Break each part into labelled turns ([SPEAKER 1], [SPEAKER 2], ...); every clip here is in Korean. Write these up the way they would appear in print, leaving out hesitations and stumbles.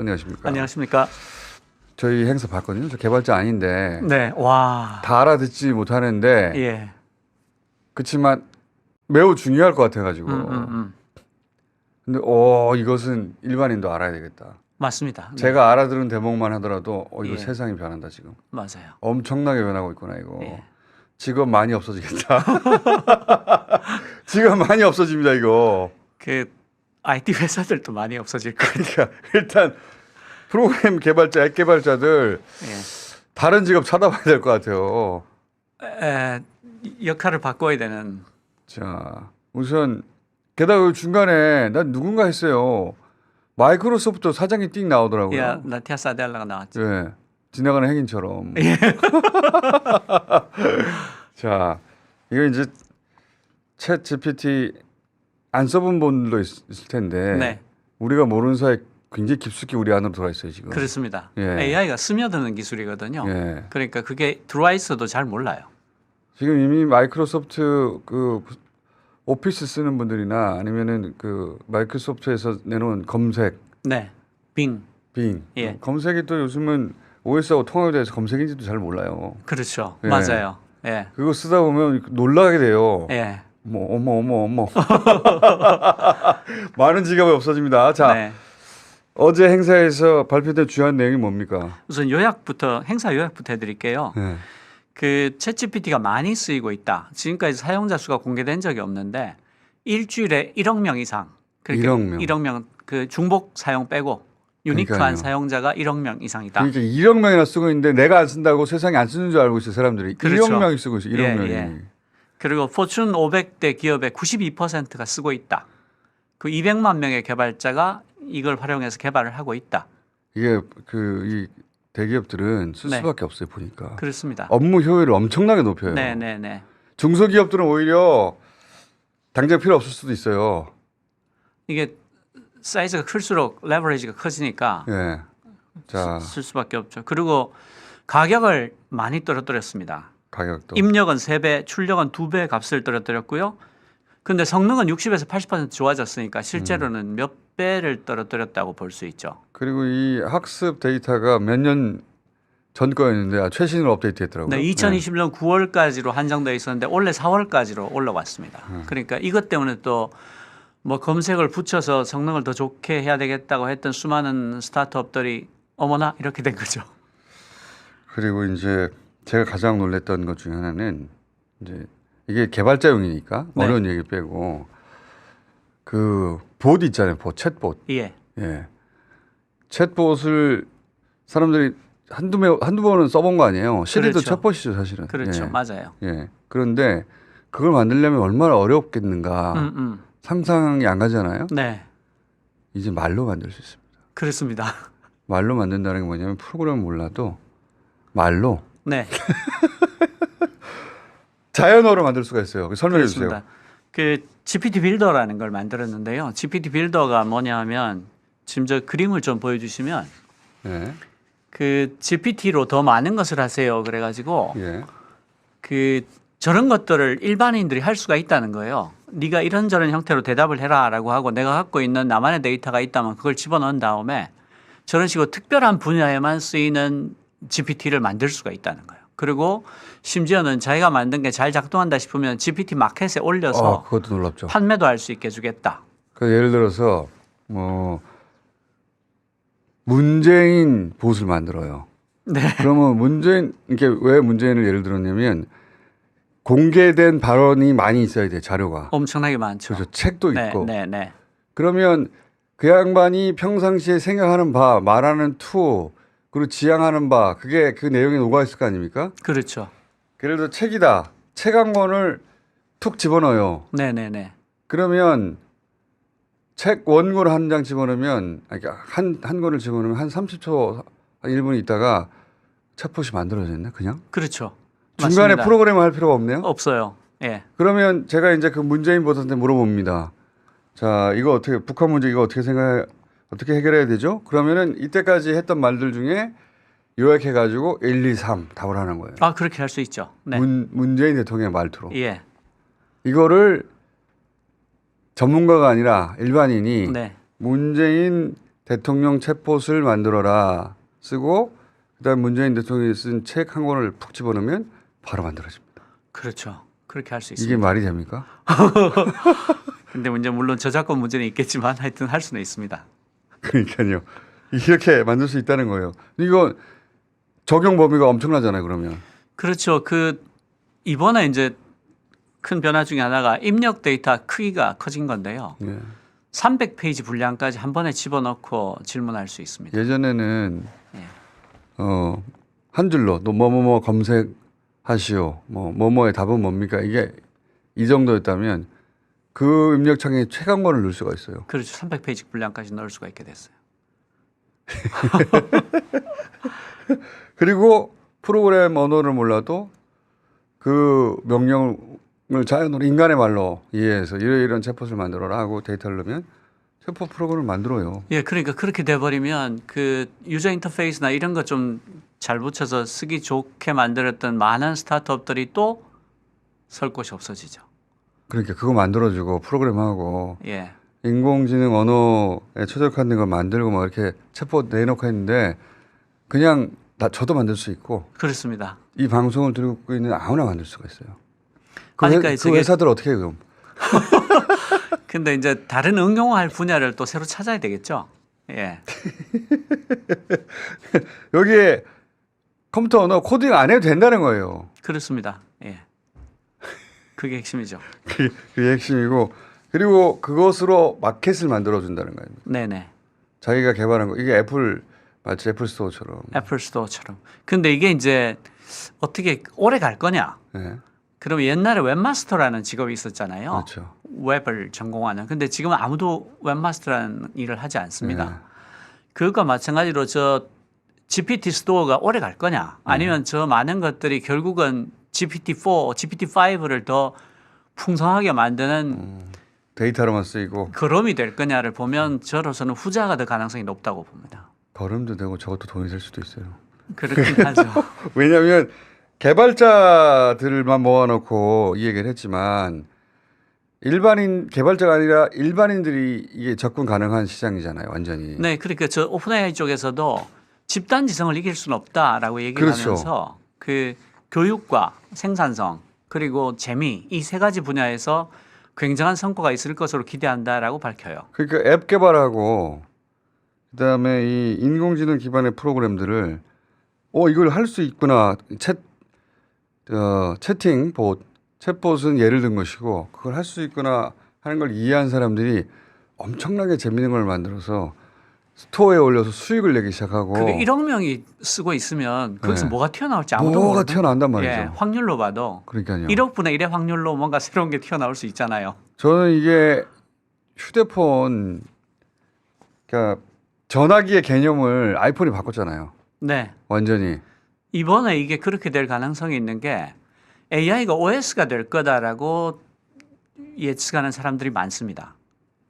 [SPEAKER 1] 안녕하십니까.
[SPEAKER 2] 안녕하십니까.
[SPEAKER 1] 저희 행사 봤거든요. 저 개발자 아닌데
[SPEAKER 2] 네, 와.
[SPEAKER 1] 다 알아듣지 못하는데
[SPEAKER 2] 예.
[SPEAKER 1] 그렇지만 매우 중요할 것 같아가지고. 근데 이것은 일반인도 알아야 되겠다.
[SPEAKER 2] 맞습니다. 네.
[SPEAKER 1] 제가 알아들은 대목만 하더라도 이거
[SPEAKER 2] 예.
[SPEAKER 1] 세상이 변한다 지금.
[SPEAKER 2] 맞아요.
[SPEAKER 1] 엄청나게 변하고 있구나 이거.
[SPEAKER 2] 예.
[SPEAKER 1] 직업 많이 없어지겠다. 직업 많이 없어집니다 이거.
[SPEAKER 2] 그 IT 회사들도 많이 없어질 거예요.
[SPEAKER 1] 그러니까 일단 프로그램 개발자, 앱 개발자들
[SPEAKER 2] 예.
[SPEAKER 1] 다른 직업 찾아봐야 될 것 같아요.
[SPEAKER 2] 역할을 바꿔야 되는.
[SPEAKER 1] 자, 우선 게다가 중간에 난 누군가 했어요. 마이크로소프트 사장이 띵 나오더라고요.
[SPEAKER 2] 야, 나티아 사델라가 나왔죠.
[SPEAKER 1] 네, 지나가는 행인처럼.
[SPEAKER 2] 예.
[SPEAKER 1] 자, 이거 이제 챗 GPT 안 써본 분들도 있을 텐데
[SPEAKER 2] 네.
[SPEAKER 1] 우리가 모르는 사이에 굉장히 깊숙이 우리 안으로 들어와 있어요 지금.
[SPEAKER 2] 그렇습니다.
[SPEAKER 1] 예.
[SPEAKER 2] AI가 스며드는 기술이거든요.
[SPEAKER 1] 예.
[SPEAKER 2] 그러니까 그게 들어와 있어도 잘 몰라요.
[SPEAKER 1] 지금 이미 마이크로소프트 그 오피스 쓰는 분들이나 아니면은 그 마이크로소프트에서 내놓은 검색,
[SPEAKER 2] 네. 빙. 예.
[SPEAKER 1] 검색이 또 요즘은 OS하고 통합돼서 검색인지도 잘 몰라요.
[SPEAKER 2] 그렇죠.
[SPEAKER 1] 예.
[SPEAKER 2] 맞아요. 예.
[SPEAKER 1] 그거 쓰다 보면 놀라게 돼요.
[SPEAKER 2] 예.
[SPEAKER 1] 어머. 많은 직업이 없어집니다. 자,
[SPEAKER 2] 네.
[SPEAKER 1] 어제 행사에서 발표된 주요한 내용이 뭡니까?
[SPEAKER 2] 우선 행사 요약부터 해드릴게요.
[SPEAKER 1] 네.
[SPEAKER 2] 그 챗GPT가 많이 쓰이고 있다. 지금까지 사용자 수가 공개된 적이 없는데 일주일에 1억 명 이상. 그러니까
[SPEAKER 1] 1억 명.
[SPEAKER 2] 1억 명 그 중복 사용 빼고 유니크한
[SPEAKER 1] 그러니까요.
[SPEAKER 2] 사용자가 1억 명 이상이다.
[SPEAKER 1] 그러니까 1억 명이나 쓰고 있는데 내가 안 쓴다고 세상에 안 쓰는 줄 알고 있어요 사람들이.
[SPEAKER 2] 그렇죠.
[SPEAKER 1] 1억 명이 쓰고 있어요. 1억
[SPEAKER 2] 예,
[SPEAKER 1] 명이.
[SPEAKER 2] 예. 그리고 포춘 500대 기업의 92%가 쓰고 있다. 그 200만 명의 개발자가 이걸 활용해서 개발을 하고 있다.
[SPEAKER 1] 이게 이 대기업들은 쓸
[SPEAKER 2] 네.
[SPEAKER 1] 수밖에 없어요 보니까.
[SPEAKER 2] 그렇습니다.
[SPEAKER 1] 업무 효율을 엄청나게 높여요.
[SPEAKER 2] 네.
[SPEAKER 1] 중소기업들은 오히려 당장 필요 없을 수도 있어요.
[SPEAKER 2] 이게 사이즈가 클수록 레버리지가 커지니까
[SPEAKER 1] 예. 자,
[SPEAKER 2] 쓸 수밖에 없죠. 그리고 가격을 많이 떨어뜨렸습니다.
[SPEAKER 1] 가격도.
[SPEAKER 2] 입력은 3배, 출력은 2배 값을 떨어뜨렸고요. 근데 성능은 60에서 80% 좋아졌으니까 실제로는 몇 배를 떨어뜨렸다고 볼 수 있죠.
[SPEAKER 1] 그리고 이 학습 데이터가 몇 년 전 거였는데 최신으로 업데이트했더라고요.
[SPEAKER 2] 네, 2020년 9월까지로 한정되어 있었는데 올해 4월까지로 올라왔습니다. 그러니까 이것 때문에 또 뭐 검색을 붙여서 성능을 더 좋게 해야 되겠다고 했던 수많은 스타트업들이 어머나 이렇게 된 거죠.
[SPEAKER 1] 그리고 이제 제가 가장 놀랐던 것 중에 하나는 이제 이게 개발자용이니까
[SPEAKER 2] 네.
[SPEAKER 1] 어려운 얘기 빼고 그 봇 있잖아요. 챗봇.
[SPEAKER 2] 예.
[SPEAKER 1] 예. 챗봇을 사람들이 한두 번은 써본 거 아니에요. 시리도
[SPEAKER 2] 그렇죠.
[SPEAKER 1] 챗봇이죠, 사실은.
[SPEAKER 2] 그렇죠.
[SPEAKER 1] 예.
[SPEAKER 2] 맞아요.
[SPEAKER 1] 예. 그런데 그걸 만들려면 얼마나 어렵겠는가 상상이 안 가잖아요.
[SPEAKER 2] 네.
[SPEAKER 1] 이제 말로 만들 수 있습니다.
[SPEAKER 2] 그렇습니다.
[SPEAKER 1] 말로 만든다는 게 뭐냐면 프로그램을 몰라도 말로
[SPEAKER 2] 네.
[SPEAKER 1] 자연어로 만들 수가 있어요. 설명해 주세요.
[SPEAKER 2] 그렇습니다. 그 GPT 빌더라는 걸 만들었는데요. GPT 빌더가 뭐냐면 지금 저 그림을 좀 보여주시면
[SPEAKER 1] 예.
[SPEAKER 2] 그 GPT로 더 많은 것을 하세요. 그래가지고
[SPEAKER 1] 예.
[SPEAKER 2] 그 저런 것들을 일반인들이 할 수가 있다는 거예요. 네가 이런저런 형태로 대답을 해라라고 하고 내가 갖고 있는 나만의 데이터가 있다면 그걸 집어넣은 다음에 저런 식으로 특별한 분야에만 쓰이는 GPT를 만들 수가 있다는 거예요. 그리고 심지어는 자기가 만든 게 잘 작동한다 싶으면 GPT 마켓에 올려서
[SPEAKER 1] 그것도 놀랍죠.
[SPEAKER 2] 판매도 할 수 있게 해주겠다.
[SPEAKER 1] 그 예를 들어서 뭐 문재인 봇을 만들어요.
[SPEAKER 2] 네.
[SPEAKER 1] 그러면 이게 왜 문재인을 예를 들었냐면 공개된 발언이 많이 있어야 돼 자료가.
[SPEAKER 2] 엄청나게 많죠.
[SPEAKER 1] 그렇죠. 책도
[SPEAKER 2] 네,
[SPEAKER 1] 있고.
[SPEAKER 2] 네.
[SPEAKER 1] 그러면 그 양반이 평상시에 생각하는 바, 말하는 투, 그리고 지향하는 바, 그게 그 내용에 녹아 있을 거 아닙니까?
[SPEAKER 2] 그렇죠.
[SPEAKER 1] 예를 들어 책이다. 책 한 권을 툭 집어넣어요.
[SPEAKER 2] 네.
[SPEAKER 1] 그러면 책 원고를 한 장 집어넣으면 한 권을 집어넣으면 한 30초, 한 1분 있다가 챗봇이 만들어졌네 그냥.
[SPEAKER 2] 그렇죠.
[SPEAKER 1] 중간에
[SPEAKER 2] 맞습니다.
[SPEAKER 1] 프로그램을 할 필요가 없네요.
[SPEAKER 2] 없어요. 예.
[SPEAKER 1] 그러면 제가 이제 그 문재인 보한테 물어봅니다. 자, 이거 북한 문제 이거 어떻게 해결해야 되죠? 그러면은 이때까지 했던 말들 중에 요약해 가지고 1, 2, 3 답을 하는 거예요.
[SPEAKER 2] 아, 그렇게 할 수 있죠. 네.
[SPEAKER 1] 문재인 대통령의 말투로.
[SPEAKER 2] 예.
[SPEAKER 1] 이거를 전문가가 아니라 일반인이
[SPEAKER 2] 네.
[SPEAKER 1] 문재인 대통령 챗봇을 만들어라 쓰고 그다음 문재인 대통령이 쓴 책 한 권을 푹 집어넣으면 바로 만들어집니다.
[SPEAKER 2] 그렇죠. 그렇게 할 수
[SPEAKER 1] 이게
[SPEAKER 2] 있습니다.
[SPEAKER 1] 말이 됩니까?
[SPEAKER 2] 근데 문제 물론 저작권 문제는 있겠지만 하여튼 할 수는 있습니다.
[SPEAKER 1] 그러니까요. 이렇게 만들 수 있다는 거예요. 이거 적용 범위가 엄청나잖아요. 그러면.
[SPEAKER 2] 그렇죠. 그 이번에 이제 큰 변화 중에 하나가 입력 데이터 크기가 커진 건데요.
[SPEAKER 1] 예.
[SPEAKER 2] 300페이지 분량까지 한 번에 집어넣고 질문할 수 있습니다.
[SPEAKER 1] 예전에는
[SPEAKER 2] 예.
[SPEAKER 1] 한 줄로 너 뭐뭐뭐 검색하시오. 뭐뭐의 답은 뭡니까? 이게 이 정도였다면 그 입력창에 최강권을 넣을 수가 있어요.
[SPEAKER 2] 그렇죠. 300페이지 분량까지 넣을 수가 있게 됐어요.
[SPEAKER 1] 그리고 프로그램 언어를 몰라도 그 명령을 자연으로 인간의 말로 이해해서 이런 챗봇을 만들어라 하고 데이터를 넣으면 챗봇 프로그램을 만들어요.
[SPEAKER 2] 예, 그러니까 그렇게 돼버리면 그 유저 인터페이스나 이런 거 좀 잘 붙여서 쓰기 좋게 만들었던 많은 스타트업들이 또 설 곳이 없어지죠.
[SPEAKER 1] 그러니까 그거 만들어주고 프로그램하고
[SPEAKER 2] 예,
[SPEAKER 1] 인공지능 언어에 최적화된 걸 만들고 막 이렇게 챗봇 내놓고 했는데 그냥 저도 만들 수 있고
[SPEAKER 2] 그렇습니다.
[SPEAKER 1] 이 방송을 듣고 있는 아무나 만들 수가 있어요.
[SPEAKER 2] 그러니까
[SPEAKER 1] 그
[SPEAKER 2] 저게-
[SPEAKER 1] 회사들 어떻게 해요, 그럼?
[SPEAKER 2] 근데 이제 다른 응용할 분야를 또 새로 찾아야 되겠죠. 예,
[SPEAKER 1] 여기에 컴퓨터 언어 코딩 안 해도 된다는 거예요.
[SPEAKER 2] 그렇습니다. 예, 그게 핵심이죠.
[SPEAKER 1] 그게 핵심이고 그리고 그것으로 마켓을 만들어 준다는 거예요.
[SPEAKER 2] 네네.
[SPEAKER 1] 자기가 개발한 거 이게 애플 마치 애플 스토어처럼.
[SPEAKER 2] 애플 스토어처럼. 근데 이게 이제 어떻게 오래 갈 거냐?
[SPEAKER 1] 네.
[SPEAKER 2] 그럼 옛날에 웹마스터라는 직업이 있었잖아요.
[SPEAKER 1] 그렇죠.
[SPEAKER 2] 웹을 전공하는. 근데 지금은 아무도 웹마스터라는 일을 하지 않습니다.
[SPEAKER 1] 네.
[SPEAKER 2] 그것과 마찬가지로 저 GPT 스토어가 오래 갈 거냐? 아니면 저 많은 것들이 결국은 GPT-4, GPT-5를 더 풍성하게 만드는
[SPEAKER 1] 데이터로만 쓰이고
[SPEAKER 2] 걸음이 될 거냐를 보면 저로서는 후자가 더 가능성이 높다고 봅니다.
[SPEAKER 1] 걸음도 되고 저것도 돈이 될 수도 있어요.
[SPEAKER 2] 그렇긴 하죠.
[SPEAKER 1] 왜냐하면 개발자들만 모아놓고 이 얘기를 했지만 일반인 개발자가 아니라 일반인들이 이게 접근 가능한 시장이잖아요, 완전히.
[SPEAKER 2] 네, 그러니까 저 오픈AI 쪽에서도 집단 지성을 이길 수는 없다라고 얘기를
[SPEAKER 1] 그렇죠.
[SPEAKER 2] 하면서 그 교육과 생산성 그리고 재미 이 세 가지 분야에서 굉장한 성과가 있을 것으로 기대한다라고 밝혀요.
[SPEAKER 1] 그러니까 앱 개발하고 그다음에 이 인공지능 기반의 프로그램들을 이걸 할 수 있구나. 채팅 봇, 챗봇은 예를 든 것이고 그걸 할 수 있구나 하는 걸 이해한 사람들이 엄청나게 재밌는 걸 만들어서 스토어에 올려서 수익을 내기 시작하고
[SPEAKER 2] 그게 1억 명이 쓰고 있으면 거기서
[SPEAKER 1] 네.
[SPEAKER 2] 뭐가 튀어나올지 아무도
[SPEAKER 1] 뭐가
[SPEAKER 2] 모르는
[SPEAKER 1] 튀어나온단 말이죠.
[SPEAKER 2] 예, 확률로 봐도
[SPEAKER 1] 그러니까요.
[SPEAKER 2] 1억분의 1의 확률로 뭔가 새로운 게 튀어나올 수 있잖아요.
[SPEAKER 1] 저는 이게 휴대폰 그러니까 전화기의 개념을 아이폰이 바꿨잖아요.
[SPEAKER 2] 네.
[SPEAKER 1] 완전히.
[SPEAKER 2] 이번에 이게 그렇게 될 가능성이 있는 게 AI가 OS가 될 거다라고 예측하는 사람들이 많습니다.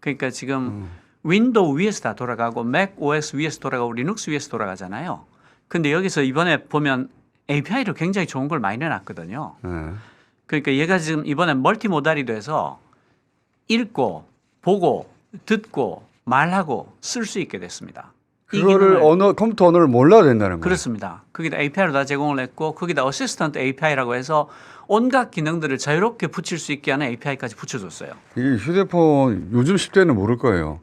[SPEAKER 2] 그러니까 지금 윈도우 위에서 다 돌아가고 맥 OS 위에서 돌아가고 리눅스 위에서 돌아가잖아요. 근데 여기서 이번에 보면 API로 굉장히 좋은 걸 많이 내놨거든요.
[SPEAKER 1] 네.
[SPEAKER 2] 그러니까 얘가 지금 이번에 멀티모달이 돼서 읽고 보고 듣고 말하고 쓸 수 있게 됐습니다. 이
[SPEAKER 1] 그거를
[SPEAKER 2] 기능을-
[SPEAKER 1] 컴퓨터 언어를 몰라도 된다는 거예요.
[SPEAKER 2] 그렇습니다. 거기다 API로 다 제공을 했고 거기다 어시스턴트 API라고 해서 온갖 기능들을 자유롭게 붙일 수 있게 하는 API까지 붙여줬어요.
[SPEAKER 1] 이게 휴대폰 요즘 10대는 모를 거예요.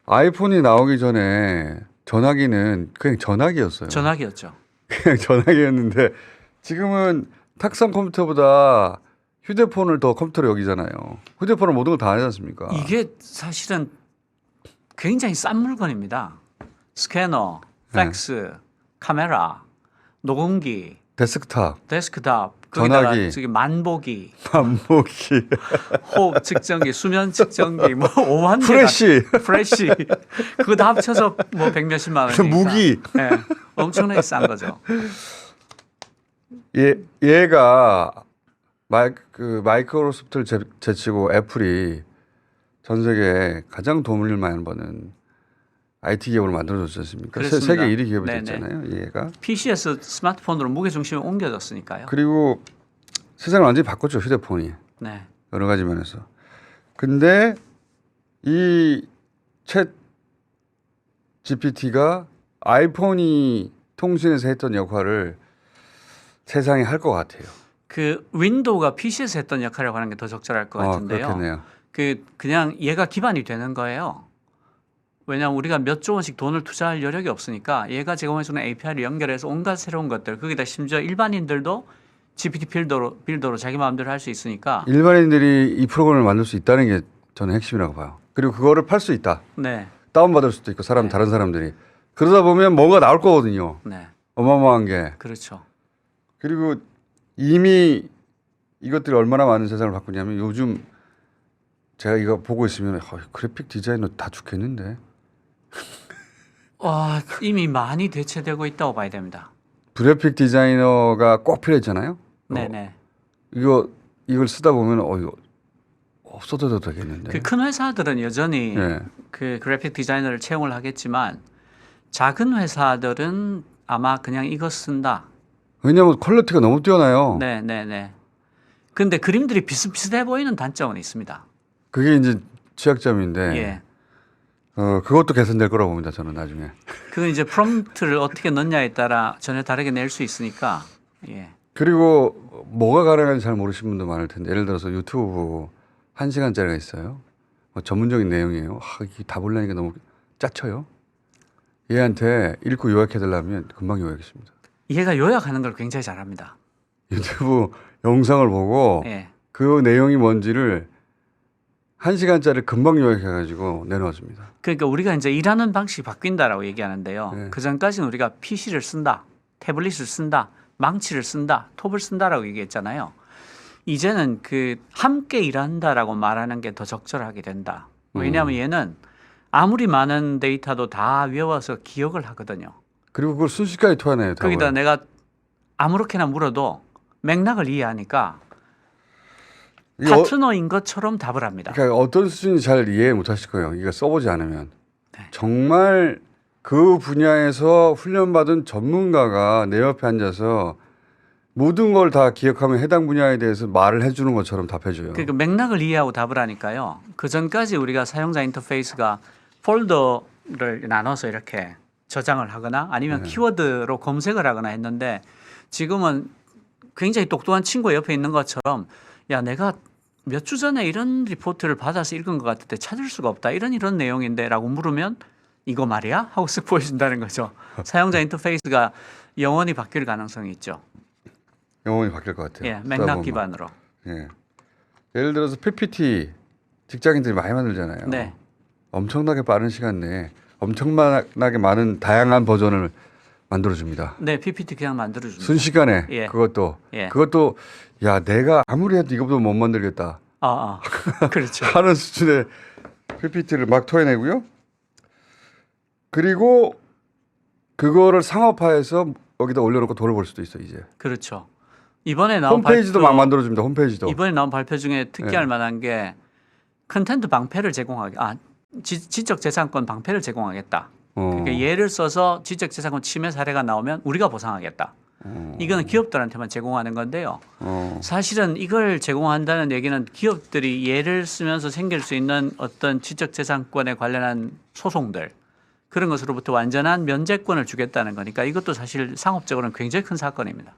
[SPEAKER 1] 아이폰이 나오기 전에 전화기는 그냥 전화기였어요.
[SPEAKER 2] 전화기였죠.
[SPEAKER 1] 그냥 전화기였는데 지금은 탁상 컴퓨터보다 휴대폰을 더 컴퓨터로 여기잖아요. 휴대폰은 모든 걸 다 하지 않습니까?
[SPEAKER 2] 이게 사실은 굉장히 싼 물건입니다. 스캐너, 팩스, 카메라, 녹음기,
[SPEAKER 1] 데스크탑,
[SPEAKER 2] 데스크탑, 거기다가
[SPEAKER 1] 전화기.
[SPEAKER 2] 저기 만보기,
[SPEAKER 1] 반복기,
[SPEAKER 2] 호흡 측정기, 수면 측정기, 뭐 오만 개가
[SPEAKER 1] 프레쉬,
[SPEAKER 2] 프레쉬 그거 다 합쳐서 뭐 백몇십만 원이니까
[SPEAKER 1] 무기.
[SPEAKER 2] 예, 엄청나게 싼 거죠.
[SPEAKER 1] 얘가 마이크로소프트를 제치고 애플이 전 세계에 가장 돈을 많이 버는 IT 기업을 만들어줬지 않습니까?
[SPEAKER 2] 그렇습니다.
[SPEAKER 1] 세계 1위 기업이
[SPEAKER 2] 네네.
[SPEAKER 1] 됐잖아요. 얘가.
[SPEAKER 2] PC에서 스마트폰으로 무게 중심이 옮겨졌으니까요.
[SPEAKER 1] 그리고 세상을 완전히 바꿨죠. 휴대폰이.
[SPEAKER 2] 네,
[SPEAKER 1] 여러 가지 면에서. 근데 이 GPT가 아이폰이 통신에서 했던 역할을 세상에 할 것 같아요.
[SPEAKER 2] 그 윈도우가 PC에서 했던 역할이라고 하는 게 더 적절할 것 같은데요.
[SPEAKER 1] 그렇겠네요.
[SPEAKER 2] 그냥 얘가 기반이 되는 거예요. 왜냐하면 우리가 몇 조 원씩 돈을 투자할 여력이 없으니까 얘가 제공해주는 API를 연결해서 온갖 새로운 것들, 거기다 심지어 일반인들도 GPT 빌더로 자기 마음대로 할 수 있으니까.
[SPEAKER 1] 일반인들이 이 프로그램을 만들 수 있다는 게 저는 핵심이라고 봐요. 그리고 그거를 팔 수 있다.
[SPEAKER 2] 네,
[SPEAKER 1] 다운받을 수도 있고
[SPEAKER 2] 네.
[SPEAKER 1] 다른 사람들이. 그러다 보면 뭐가 나올 거거든요.
[SPEAKER 2] 네,
[SPEAKER 1] 어마어마한 게.
[SPEAKER 2] 그렇죠.
[SPEAKER 1] 그리고 이미 이것들이 얼마나 많은 세상을 바꾸냐면 요즘 제가 이거 보고 있으면 그래픽 디자이너 다 죽겠는데.
[SPEAKER 2] 와, 이미 많이 대체되고 있다고 봐야 됩니다.
[SPEAKER 1] 그래픽 디자이너가 꼭 필요했잖아요.
[SPEAKER 2] 네네.
[SPEAKER 1] 이걸 쓰다 보면 이거 없어도 되겠는데.
[SPEAKER 2] 그 큰 회사들은 여전히
[SPEAKER 1] 네.
[SPEAKER 2] 그 그래픽 디자이너를 채용을 하겠지만 작은 회사들은 아마 그냥 이거 쓴다.
[SPEAKER 1] 왜냐하면 퀄리티가 너무 뛰어나요.
[SPEAKER 2] 네네네. 근데 그림들이 비슷비슷해 보이는 단점은 있습니다.
[SPEAKER 1] 그게 이제 취약점인데
[SPEAKER 2] 예.
[SPEAKER 1] 그것도 개선될 거라고 봅니다. 저는 나중에.
[SPEAKER 2] 그건 이제 프롬프트를 어떻게 넣냐에 따라 전혀 다르게 낼 수 있으니까. 예.
[SPEAKER 1] 그리고 뭐가 가능한지 잘 모르시는 분도 많을 텐데 예를 들어서 유튜브 보고 1시간짜리가 있어요. 전문적인 내용이에요. 이게 다 보려니까 너무 짜쳐요. 얘한테 읽고 요약해달라면 금방 요약했습니다.
[SPEAKER 2] 얘가 요약하는 걸 굉장히 잘합니다.
[SPEAKER 1] 유튜브 영상을 보고
[SPEAKER 2] 예.
[SPEAKER 1] 그 내용이 뭔지를 1시간짜리 금방 요약해가지고 내놓았습니다.
[SPEAKER 2] 그러니까 우리가 이제 일하는 방식이 바뀐다라고 얘기하는데요.
[SPEAKER 1] 네.
[SPEAKER 2] 그 전까지는 우리가 PC를 쓴다, 태블릿을 쓴다, 망치를 쓴다, 톱을 쓴다라고 얘기했잖아요. 이제는 그 함께 일한다라고 말하는 게 더 적절하게 된다. 왜냐하면 얘는 아무리 많은 데이터도 다 외워서 기억을 하거든요.
[SPEAKER 1] 그리고 그걸 순식간에 토해내요.
[SPEAKER 2] 거기다 내가 아무렇게나 물어도 맥락을 이해하니까
[SPEAKER 1] 이게
[SPEAKER 2] 파트너인 것처럼 답을 합니다.
[SPEAKER 1] 그러니까 어떤 수준이 잘 이해 못하실 거예요. 이거 써보지 않으면.
[SPEAKER 2] 네.
[SPEAKER 1] 정말 그 분야에서 훈련받은 전문가가 내 옆에 앉아서 모든 걸 다 기억하면 해당 분야에 대해서 말을 해주는 것처럼 답해줘요.
[SPEAKER 2] 그러니까 맥락을 이해하고 답을 하니까요. 그 전까지 우리가 사용자 인터페이스가 폴더를 나눠서 이렇게 저장을 하거나 아니면 키워드로 검색을 하거나 했는데 지금은 굉장히 똑똑한 친구 옆에 있는 것처럼 야, 내가 몇 주 전에 이런 리포트를 받아서 읽은 것 같은데 찾을 수가 없다. 이런 내용인데 라고 물으면 이거 말이야? 하고 쓱 보여준다는 거죠. 사용자 인터페이스가 영원히 바뀔 가능성이 있죠.
[SPEAKER 1] 영원히 바뀔 것 같아요.
[SPEAKER 2] 예, 맥락 기반으로.
[SPEAKER 1] 예. 예를 들어서 PPT 직장인들이 많이 만들잖아요.
[SPEAKER 2] 네.
[SPEAKER 1] 엄청나게 빠른 시간 내에 엄청나게 많은 다양한 버전을 만들어줍니다.
[SPEAKER 2] 네, PPT 그냥 만들어줍니다.
[SPEAKER 1] 순식간에
[SPEAKER 2] 예.
[SPEAKER 1] 그것도
[SPEAKER 2] 예.
[SPEAKER 1] 그것도 야 내가 아무리 해도 이거보다 못 만들겠다
[SPEAKER 2] 그렇죠.
[SPEAKER 1] 하는 수준의 PPT를 막 토해내고요. 그리고 그거를 상업화해서 여기다 올려놓고 돈을 벌 수도 있어 이제.
[SPEAKER 2] 그렇죠. 이번에 나온
[SPEAKER 1] 홈페이지도 막 만들어줍니다. 홈페이지도.
[SPEAKER 2] 이번에 나온 발표 중에 특기할 만한 게 컨텐트 방패를 제공하게 지적재산권 방패를 제공하겠다. 그러니까 예를 써서 지적재산권 침해 사례가 나오면 우리가 보상하겠다. 이거는 기업들한테만 제공하는 건데요. 사실은 이걸 제공한다는 얘기는 기업들이 예를 쓰면서 생길 수 있는 어떤 지적재산권에 관련한 소송들 그런 것으로부터 완전한 면제권을 주겠다는 거니까 이것도 사실 상업적으로는 굉장히 큰 사건입니다.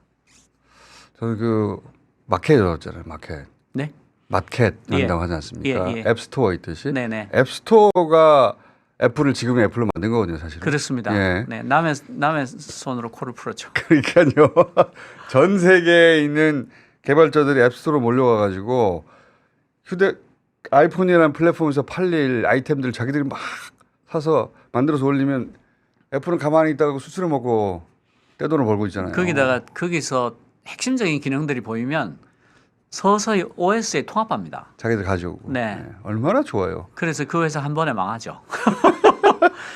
[SPEAKER 1] 저는 그 마켓 열었잖아요. 마켓.
[SPEAKER 2] 네.
[SPEAKER 1] 마켓 한다고 하지 않습니까?
[SPEAKER 2] 예.
[SPEAKER 1] 앱스토어 있듯이.
[SPEAKER 2] 네네.
[SPEAKER 1] 앱스토어가 애플을 지금 애플로 만든 거거든요, 사실은.
[SPEAKER 2] 그렇습니다.
[SPEAKER 1] 예.
[SPEAKER 2] 네, 남의 손으로 코를 풀었죠.
[SPEAKER 1] 그러니까요. 전 세계에 있는 개발자들이 앱스토어로 몰려와가지고 아이폰이라는 플랫폼에서 팔릴 아이템들 자기들이 막 사서 만들어서 올리면 애플은 가만히 있다가 수수료 먹고 떼돈을 벌고 있잖아요.
[SPEAKER 2] 거기서 핵심적인 기능들이 보이면 서서히 OS에 통합합니다.
[SPEAKER 1] 자기들 가져오고.
[SPEAKER 2] 네.
[SPEAKER 1] 얼마나 좋아요.
[SPEAKER 2] 그래서 그 회사 한 번에 망하죠.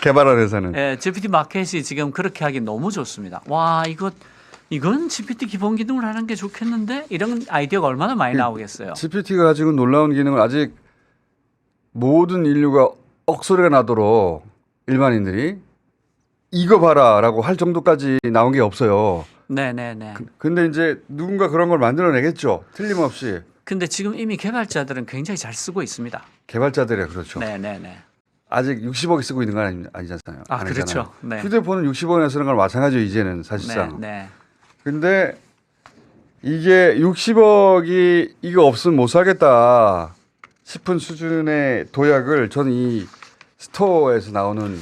[SPEAKER 1] 개발한 회사는.
[SPEAKER 2] 네, GPT 마켓이 지금 그렇게 하기 너무 좋습니다. 와, 이건 GPT 기본 기능을 하는 게 좋겠는데 이런 아이디어가 얼마나 많이 나오겠어요.
[SPEAKER 1] GPT가 가지고 놀라운 기능을 아직 모든 인류가 억소리가 나도록 일반인들이 이거 봐라라고 할 정도까지 나온 게 없어요.
[SPEAKER 2] 네네네.
[SPEAKER 1] 근데 이제 누군가 그런 걸 만들어내겠죠. 틀림없이.
[SPEAKER 2] 근데 지금 이미 개발자들은 굉장히 잘 쓰고 있습니다.
[SPEAKER 1] 개발자들이 그렇죠.
[SPEAKER 2] 네네네.
[SPEAKER 1] 아직 60억이 쓰고 있는 건 아니잖아요.
[SPEAKER 2] 아,
[SPEAKER 1] 아니잖아요.
[SPEAKER 2] 그렇죠. 네.
[SPEAKER 1] 휴대폰은 60억이나 쓰는 거랑 마찬가지죠. 이제는 사실상.
[SPEAKER 2] 네.
[SPEAKER 1] 근데 이게 60억이 이거 없으면 못 살겠다 싶은 수준의 도약을 저는 이 스토어에서 나오는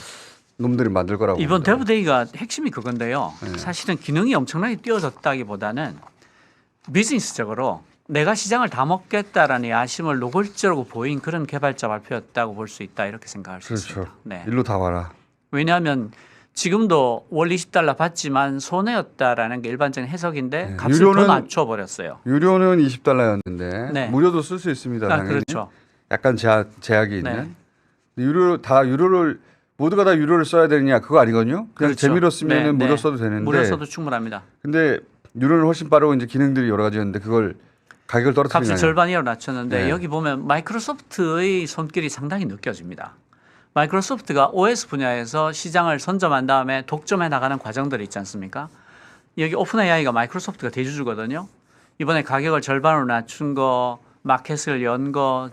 [SPEAKER 1] 놈들이 만들 거라고
[SPEAKER 2] 이번
[SPEAKER 1] 봅니다.
[SPEAKER 2] 데브데이가 핵심이 그건데요.
[SPEAKER 1] 네.
[SPEAKER 2] 사실은 기능이 엄청나게 뛰어졌다기보다는 비즈니스적으로 내가 시장을 다 먹겠다라는 야심을 노골적으로 보인 그런 개발자 발표였다고 볼 수 있다 이렇게 생각할 수
[SPEAKER 1] 그렇죠.
[SPEAKER 2] 있습니다. 네.
[SPEAKER 1] 일로 다 와라.
[SPEAKER 2] 왜냐하면 지금도 월 20달러 받지만 손해였다라는 게 일반적인 해석인데
[SPEAKER 1] 네.
[SPEAKER 2] 값을 더 낮춰버렸어요.
[SPEAKER 1] 유료는 20달러였는데
[SPEAKER 2] 네.
[SPEAKER 1] 무료도 쓸 수 있습니다.
[SPEAKER 2] 아,
[SPEAKER 1] 당연히.
[SPEAKER 2] 그렇죠.
[SPEAKER 1] 약간 제약이 있는.
[SPEAKER 2] 네.
[SPEAKER 1] 유료를 모두가 다 유료를 써야 되느냐 그거 아니거든요. 그냥
[SPEAKER 2] 그렇죠.
[SPEAKER 1] 재미로 쓰면은
[SPEAKER 2] 네,
[SPEAKER 1] 무료
[SPEAKER 2] 네.
[SPEAKER 1] 써도 되는데.
[SPEAKER 2] 무료 써도 충분합니다.
[SPEAKER 1] 근데 유료는 훨씬 빠르고 이제 기능들이 여러 가지였는데 그걸 가격을 떨어뜨리는
[SPEAKER 2] 값을 절반 이하로 낮췄는데
[SPEAKER 1] 네.
[SPEAKER 2] 여기 보면 마이크로소프트의 손길이 상당히 느껴집니다. 마이크로소프트가 OS 분야에서 시장을 선점한 다음에 독점해 나가는 과정들이 있지 않습니까? 여기 오픈 AI가 마이크로소프트가 대주주거든요. 이번에 가격을 절반으로 낮춘 거, 마켓을 연 거,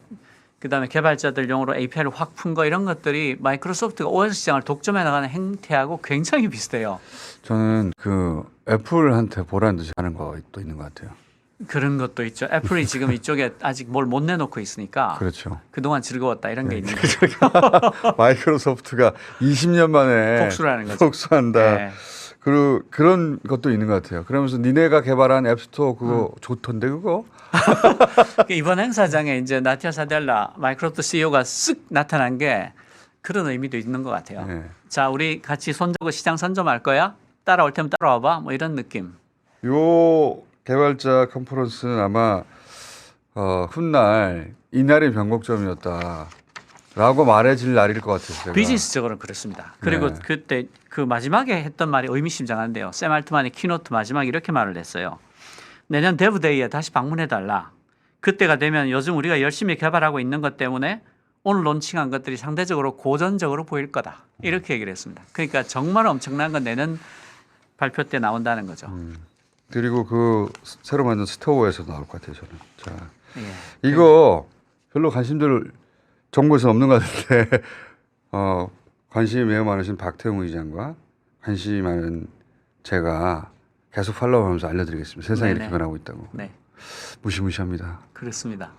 [SPEAKER 2] 그다음에 개발자들용으로 API를 확 푼 거 이런 것들이 마이크로소프트가 OS 시장을 독점해 나가는 행태하고 굉장히 비슷해요.
[SPEAKER 1] 저는 그 애플한테 보란 듯이 하는 것도 있는 것 같아요.
[SPEAKER 2] 그런 것도 있죠. 애플이 지금 이쪽에 아직 뭘 못 내놓고 있으니까
[SPEAKER 1] 그렇죠.
[SPEAKER 2] 그동안 즐거웠다 이런 게 있는 거죠.
[SPEAKER 1] 마이크로소프트가 20년 만에
[SPEAKER 2] 복수라는 거죠.
[SPEAKER 1] 복수한다.
[SPEAKER 2] 네.
[SPEAKER 1] 그리고 그런 것도 있는 것 같아요. 그러면서 니네가 개발한 앱스토어 그거 좋던데 그거?
[SPEAKER 2] 이번 행사장에 이제 나티아 사델라 마이크로소프트 CEO가 쓱 나타난 게 그런 의미도 있는 것 같아요.
[SPEAKER 1] 네.
[SPEAKER 2] 자, 우리 같이 손잡고 시장 선점할 거야? 따라올 테면 따라와봐. 뭐 이런 느낌.
[SPEAKER 1] 요 개발자 컨퍼런스는 아마 훗날 이날이 변곡점이었다라고 말해질 날일 것 같아요. 제가.
[SPEAKER 2] 비즈니스적으로는 그렇습니다. 그리고
[SPEAKER 1] 네.
[SPEAKER 2] 그때 그 마지막에 했던 말이 의미심장한데요. 샘 알트만이 키노트 마지막에 이렇게 말을 했어요. 내년 데브데이에 다시 방문해달라. 그때가 되면 요즘 우리가 열심히 개발하고 있는 것 때문에 오늘 론칭한 것들이 상대적으로 고전적으로 보일 거다. 이렇게 얘기를 했습니다. 그러니까 정말 엄청난 건 내년 발표 때 나온다는 거죠.
[SPEAKER 1] 그리고 그 새로 만든 스토어에서 나올 것 같아요. 저는. 자,
[SPEAKER 2] 예.
[SPEAKER 1] 이거 별로 관심들 정부에서 없는 것 같은데 관심이 매우 많으신 박태웅 의장과 관심이 많은 제가 계속 팔로우하면서 알려드리겠습니다. 세상이
[SPEAKER 2] 네네.
[SPEAKER 1] 이렇게 변하고 있다고.
[SPEAKER 2] 네,
[SPEAKER 1] 무시무시합니다.
[SPEAKER 2] 그렇습니다.